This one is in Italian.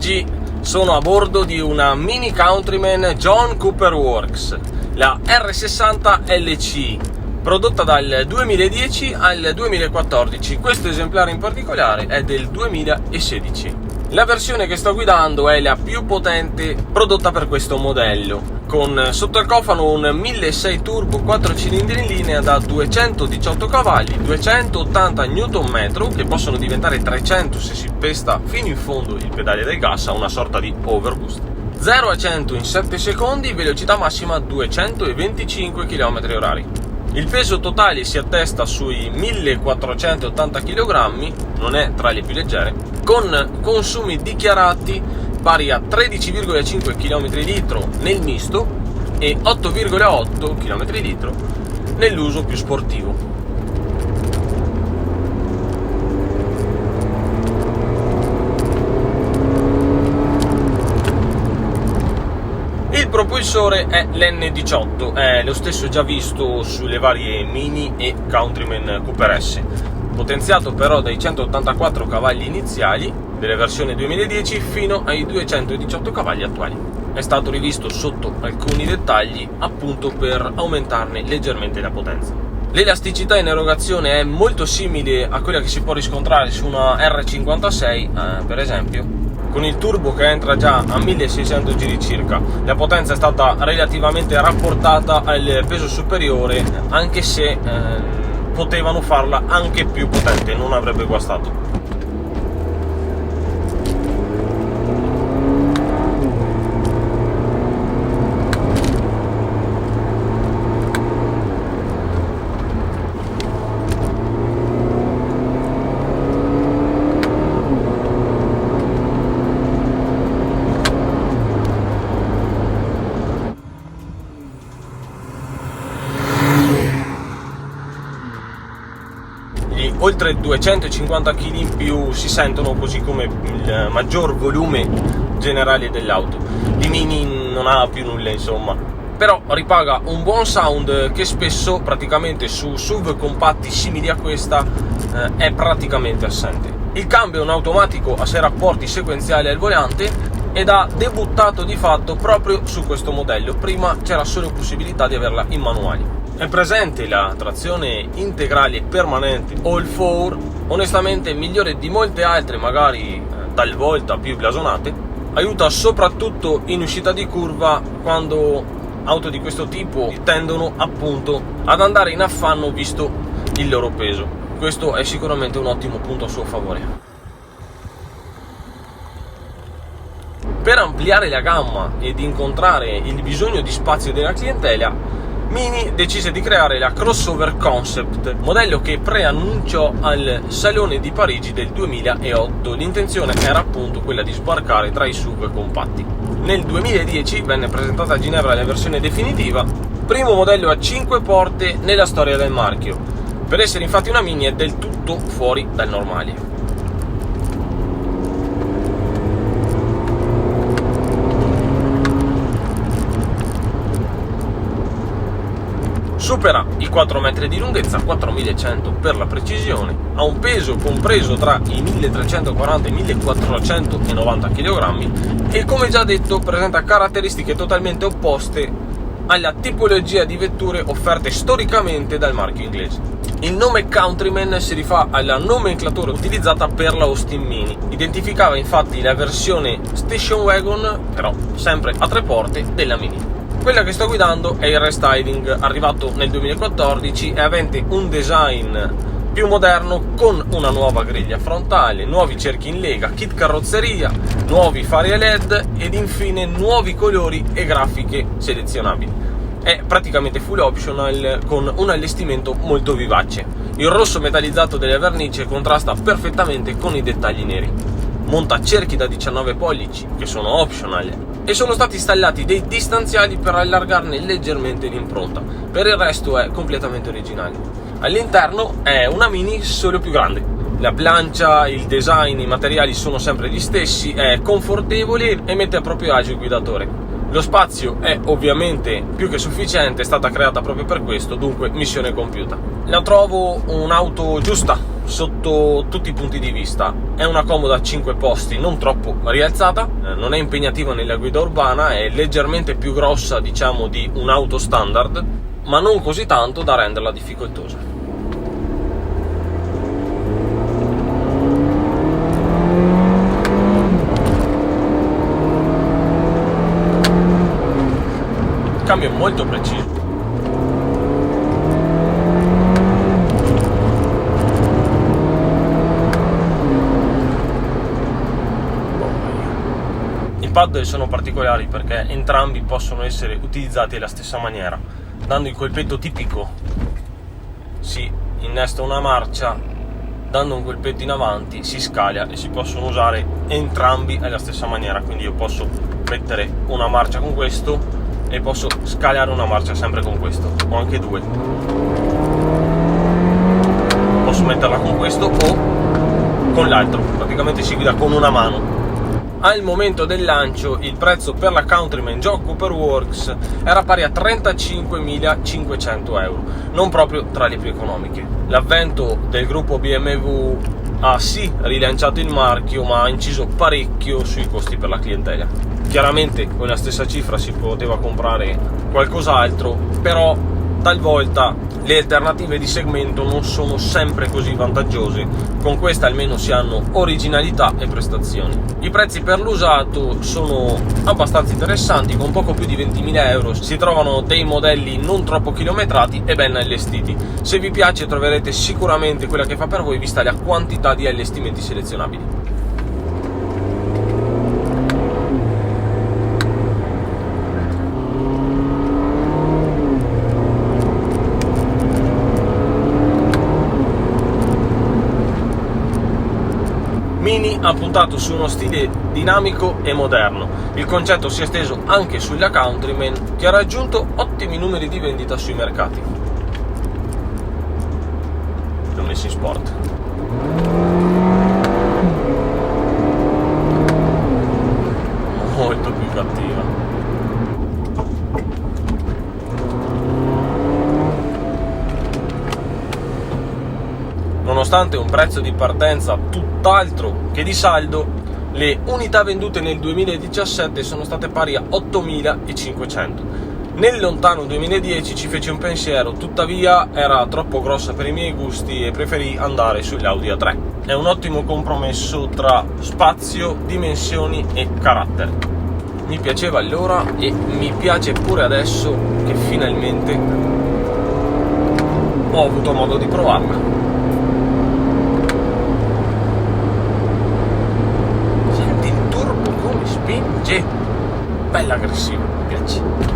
Oggi sono a bordo di una Mini Countryman John Cooper Works, la R60 LC, prodotta dal 2010 al 2014. Questo esemplare in particolare è del 2016. La versione che sto guidando è la più potente prodotta per questo modello, con sotto il cofano un 1600 turbo 4 cilindri in linea da 218 cavalli, 280 Nm, che possono diventare 300 se si pesta fino in fondo il pedale del gas a una sorta di overboost. 0 a 100 in 7 secondi, velocità massima 225 km/h. Il peso totale si attesta sui 1480 kg, non è tra le più leggere, con consumi dichiarati pari a 13,5 km/l nel misto e 8,8 km/l nell'uso più sportivo. Il propulsore è l'N18, è lo stesso già visto sulle varie Mini e Countryman Cooper S, potenziato però dai 184 cavalli iniziali delle versioni 2010 fino ai 218 cavalli attuali. È stato rivisto sotto alcuni dettagli appunto per aumentarne leggermente la potenza. L'elasticità in erogazione è molto simile a quella che si può riscontrare su una R56 per esempio, con il turbo che entra già a 1600 giri circa. La potenza è stata relativamente rapportata al peso superiore, anche se potevano farla anche più potente, non avrebbe guastato. Oltre 250 kg in più si sentono, così come il maggior volume generale dell'auto. Di Mini non ha più nulla, insomma, però ripaga un buon sound che spesso, praticamente su SUV compatti simili a questa, è praticamente assente. Il cambio è un automatico a 6 rapporti sequenziali al volante ed ha debuttato di fatto proprio su questo modello. Prima c'era solo possibilità di averla in manuale. È presente la trazione integrale permanente all-4, onestamente migliore di molte altre, magari talvolta più blasonate. Aiuta soprattutto in uscita di curva, quando auto di questo tipo tendono appunto ad andare in affanno visto il loro peso. Questo è sicuramente un ottimo punto a suo favore. Per ampliare la gamma ed incontrare il bisogno di spazio della clientela, Mini decise di creare la Crossover Concept, modello che preannunciò al Salone di Parigi del 2008. L'intenzione era appunto quella di sbarcare tra i SUV compatti. Nel 2010 venne presentata a Ginevra la versione definitiva, primo modello a 5 porte nella storia del marchio. Per essere infatti una Mini è del tutto fuori dal normale. Supera i 4 metri di lunghezza, 4100 per la precisione, ha un peso compreso tra i 1340 e i 1490 kg e, come già detto, presenta caratteristiche totalmente opposte alla tipologia di vetture offerte storicamente dal marchio inglese. Il nome Countryman si rifà alla nomenclatura utilizzata per la Austin Mini. Identificava infatti la versione station wagon, però sempre a 3 porte, della Mini. Quella che sto guidando è il restyling, arrivato nel 2014 e avente un design più moderno, con una nuova griglia frontale, nuovi cerchi in lega, kit carrozzeria, nuovi fari a LED ed infine nuovi colori e grafiche selezionabili. È praticamente full optional, con un allestimento molto vivace. Il rosso metallizzato delle vernici contrasta perfettamente con i dettagli neri. Monta cerchi da 19 pollici che sono optional e sono stati installati dei distanziali per allargarne leggermente l'impronta. Per il resto è completamente originale. All'interno è una Mini solo più grande. La plancia, il design, i materiali sono sempre gli stessi, è confortevole e mette a proprio agio il guidatore. Lo spazio è ovviamente più che sufficiente, è stata creata proprio per questo, dunque missione compiuta. La trovo un'auto giusta, sotto tutti i punti di vista. È una comoda a 5 posti, non troppo rialzata, non è impegnativa nella guida urbana, è leggermente più grossa, diciamo, di un'auto standard, ma non così tanto da renderla difficoltosa. Il cambio è molto preciso. I paddle sono particolari perché entrambi possono essere utilizzati alla stessa maniera. Dando il colpetto tipico si innesta una marcia, dando un colpetto in avanti si scaglia, e si possono usare entrambi alla stessa maniera. Quindi io posso mettere una marcia con questo e posso scagliare una marcia sempre con questo, o anche due. Posso metterla con questo o con l'altro, praticamente si guida con una mano. Al momento del lancio il prezzo per la Countryman Jog Cooper Works era pari a 35.500 euro, non proprio tra le più economiche. L'avvento del gruppo BMW ha sì rilanciato il marchio, ma ha inciso parecchio sui costi per la clientela. Chiaramente con la stessa cifra si poteva comprare qualcos'altro, però talvolta le alternative di segmento non sono sempre così vantaggiose. Con questa almeno si hanno originalità e prestazioni. I prezzi per l'usato sono abbastanza interessanti, con poco più di 20.000 euro si trovano dei modelli non troppo chilometrati e ben allestiti. Se vi piace troverete sicuramente quella che fa per voi, vista la quantità di allestimenti selezionabili. Mini ha puntato su uno stile dinamico e moderno. Il concetto si è esteso anche sulla Countryman, che ha raggiunto ottimi numeri di vendita sui mercati. L'ho messo in sport. Molto più cattiva. Nonostante un prezzo di partenza tutt'altro che di saldo, le unità vendute nel 2017 sono state pari a 8.500. Nel lontano 2010 ci feci un pensiero, tuttavia era troppo grossa per i miei gusti e preferì andare sull'Audi A3. È un ottimo compromesso tra spazio, dimensioni e carattere. Mi piaceva allora e mi piace pure adesso che finalmente ho avuto modo di provarla. Spinge, bella aggressiva, mi piace.